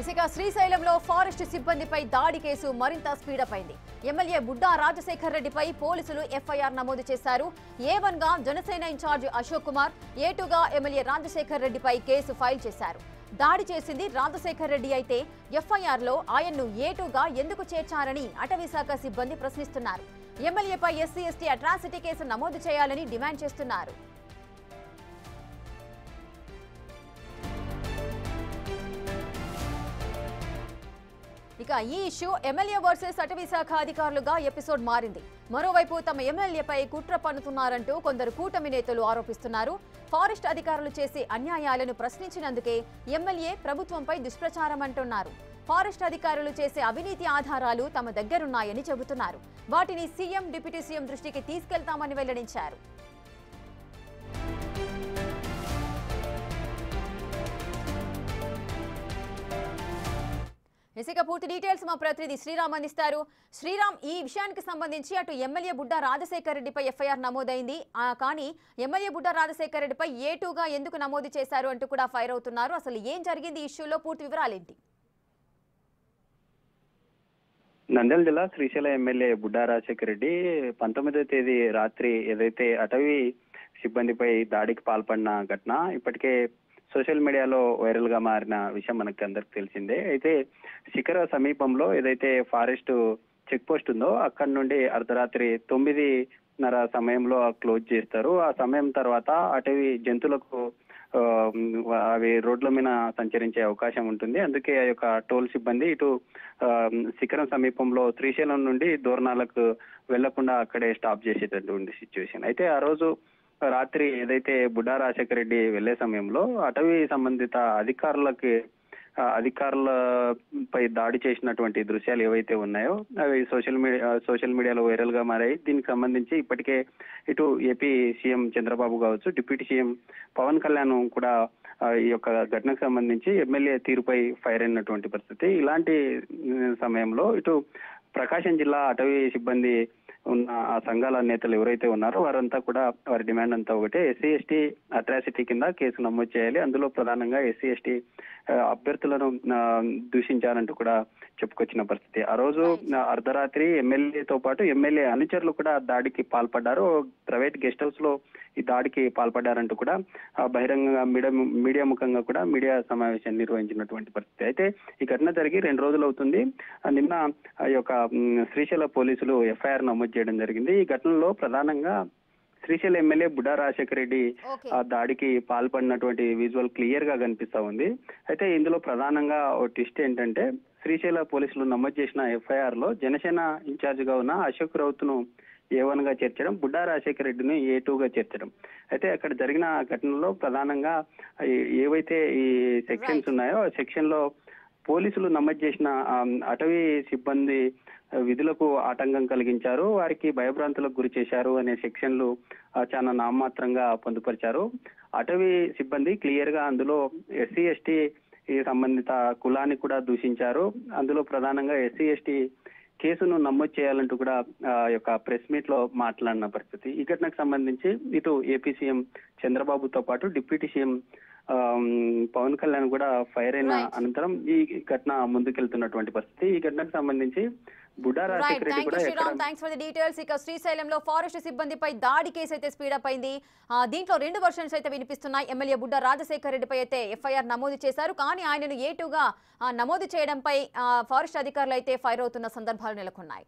ఇసుక శ్రీశైలంలో ఫారెస్ట్ సిబ్బందిపై దాడి కేసు మరింత స్పీడప్ అయింది. ఎమ్మెల్యే బుడ్డా రాజశేఖర్ రెడ్డిపై పోలీసులు ఎఫ్ఐఆర్ నమోదు చేశారు. A1 గా జనసేన ఇన్ఛార్జ్ అశోక్ కుమార్, A2 గా ఎమ్మెల్యే రాజశేఖర్ రెడ్డిపై కేసు ఫైల్ చేశారు. దాడి చేసింది రాజశేఖర్ రెడ్డి అయితే ఎఫ్ఐఆర్ లో ఆయన్ను A2 గా ఎందుకు చేర్చారని అటవీశాఖ సిబ్బంది ప్రశ్నిస్తున్నారు. ఎమ్మెల్యేపై SC/ST అట్రాసిటీ కేసు నమోదు చేయాలని డిమాండ్ చేస్తున్నారు. ఇక ఈ ఇష్యూ ఎమ్మెల్యే వర్సెస్ అటవీశాఖ అధికారులుగా ఎపిసోడ్ మారింది. మరోవైపు తమ ఎమ్మెల్యేపై కుట్ర పన్నుతున్నారంటూ కొందరు కూటమి నేతలు ఆరోపిస్తున్నారు. ఫారెస్ట్ అధికారులు చేసే అన్యాయాలను ప్రశ్నించినందుకే ఎమ్మెల్యే ప్రభుత్వంపై దుష్ప్రచారం అంటున్నారు. ఫారెస్ట్ అధికారులు చేసే అవినీతి ఆధారాలు తమ దగ్గరున్నాయని చెబుతున్నారు. వాటిని సీఎం, డిప్యూటీ సీఎం దృష్టికి తీసుకెళ్తామని వెల్లడించారు. ఇసుక పూర్తి డీటెయిల్స్ మా ప్రతినిధి శ్రీరామ్ అందిస్తారు. శ్రీరామ్, ఈ విషయానికి సంబంధించి అటు ఎమ్మెల్యే బుడ్డా రాజశేఖర్ రెడ్డిపై ఎఫ్ఐఆర్ నమోదైంది. కానీ ఎమ్మెల్యే బుడ్డా రాజశేఖర్ రెడ్డిపై A2 గా ఎందుకు నమోదు చేశారు అంటూ కూడా ఫైర్ అవుతున్నారు. అసలు ఏం జరిగింది ఈ ఇష్యూలో, పూర్తి వివరాలేంటి? నంద్యాల జిల్లా శ్రీశైలం ఎమ్మెల్యే బుడ్డా రాజశేఖర్ రెడ్డి 19వ తేదీ రాత్రి ఏదైతే అటవీ సిబ్బందిపై దాడికి పాల్పడిన ఘటన ఇప్పటికే సోషల్ మీడియాలో వైరల్ గా మారిన విషయం మనకి అందరికి తెలిసిందే. అయితే శిఖర సమీపంలో ఏదైతే ఫారెస్ట్ చెక్ పోస్ట్ ఉందో అక్కడి నుండి అర్ధరాత్రి 9:30 సమయంలో క్లోజ్ చేస్తారు. ఆ సమయం తర్వాత అటవీ జంతువులకు అవి రోడ్ల మీద సంచరించే అవకాశం ఉంటుంది. అందుకే ఆ యొక్క టోల్ సిబ్బంది ఇటు శిఖరం సమీపంలో శ్రీశైలం నుండి దూరణాలకు వెళ్లకుండా అక్కడే స్టాప్ చేసేటటువంటి సిచ్యువేషన్. అయితే ఆ రోజు రాత్రి ఏదైతే బుడ్డా రాజశేఖర్ రెడ్డి వెళ్లే సమయంలో అటవీ సంబంధిత అధికారులపై దాడి చేసినటువంటి దృశ్యాలు ఏవైతే ఉన్నాయో అవి సోషల్ మీడియాలో వైరల్ గా మారాయి. దీనికి సంబంధించి ఇప్పటికే ఇటు ఏపీ సీఎం చంద్రబాబు కావచ్చు, డిప్యూటీ సీఎం పవన్ కళ్యాణ్ కూడా ఈ యొక్క ఘటనకు సంబంధించి ఎమ్మెల్యే తీరుపై ఫైర్ అయినటువంటి పరిస్థితి. ఇలాంటి సమయంలో ఇటు ప్రకాశం జిల్లా అటవీ సిబ్బంది ఉన్న ఆ సంఘాల నేతలు ఎవరైతే ఉన్నారో వారంతా కూడా వారి డిమాండ్ అంతా ఒకటే, SC/ST అట్రాసిటీ కింద కేసు నమోదు చేయాలి. అందులో ప్రధానంగా SC/ST అభ్యర్థులను దూషించారంటూ కూడా చెప్పుకొచ్చిన పరిస్థితి. ఆ రోజు అర్ధరాత్రి ఎమ్మెల్యేతో పాటు ఎమ్మెల్యే అనుచరులు కూడా దాడికి పాల్పడ్డారు. ప్రైవేట్ గెస్ట్ హౌస్ లో ఈ దాడికి పాల్పడ్డారంటూ కూడా బహిరంగంగా మీడియా ముఖంగా కూడా మీడియా సమావేశం నిర్వహించినటువంటి పరిస్థితి. అయితే ఈ ఘటన జరిగి 2 రోజులు అవుతుంది. నిన్న ఆ యొక్క శ్రీశైల పోలీసులు ఎఫ్ఐఆర్ నమోదు చేయడం జరిగింది. ఈ ఘటనలో ప్రధానంగా శ్రీశైలం ఎమ్మెల్యే బుడ్డా రాజశేఖర్ రెడ్డి ఆ దాడికి పాల్పడినటువంటి విజువల్ క్లియర్ గా కనిపిస్తా ఉంది. అయితే ఇందులో ప్రధానంగా ఓ ట్విస్ట్ ఏంటంటే శ్రీశైల పోలీసులు నమోదు చేసిన ఎఫ్ఐఆర్ లో జనసేన ఇన్ఛార్జ్ గా ఉన్న అశోక్ రౌత్ను A1 గా చేర్చడం, బుడ్డా రాజశేఖర్ రెడ్డిని A2 గా చేర్చడం. అయితే అక్కడ జరిగిన ఘటనలో ప్రధానంగా ఏవైతే ఈ సెక్షన్స్ ఉన్నాయో ఆ సెక్షన్ లో పోలీసులు నమోదు చేసిన అటవీ సిబ్బంది విధులకు ఆటంకం కలిగించారు, వారికి భయభ్రాంతులకు గురి చేశారు అనే సెక్షన్లు చాలా నామమాత్రంగా పొందుపరిచారు. అటవీ సిబ్బంది క్లియర్ గా అందులో SC/ST సంబంధిత కులాన్ని కూడా దూషించారు. అందులో ప్రధానంగా SC/ST కేసును నమోదు చేయాలంటూ కూడా యొక్క ప్రెస్ మీట్ లో మాట్లాడిన పరిస్థితి. ఈ ఘటనకు సంబంధించి ఇటు ఏపీ సీఎం చంద్రబాబుతో పాటు డిప్యూటీ సీఎం పవన్ కళ్యాణ్ కూడా ఫైర్ అయిన అనంతరం ఈ ఘటన ముందుకెళ్తున్నటువంటి పరిస్థితి. ఈ ఘటనకు సంబంధించి బుడ్డా రాజశేఖర్ రెడ్డి కూడా థాంక్స్ ఫర్ ది డీటెయిల్స్. ఇక శ్రీశైలంలో ఫారెస్ట్ సిబ్బందిపై దాడి కేసు అయితే స్పీడప్ అయింది. దీంట్లో 2 వర్షన్స్ అయితే వినిపిస్తున్నాయి. ఎమ్మెల్యే బుడ్డా రాజశేఖర్ రెడ్డిపై అయితే ఎఫ్ఐఆర్ నమోదు చేశారు. కానీ ఆయనను A2 గా నమోదు చేయడంపై ఫారెస్ట్ అధికారులు అయితే ఫైర్ అవుతున్న సందర్భాలు నెలకొన్నాయి.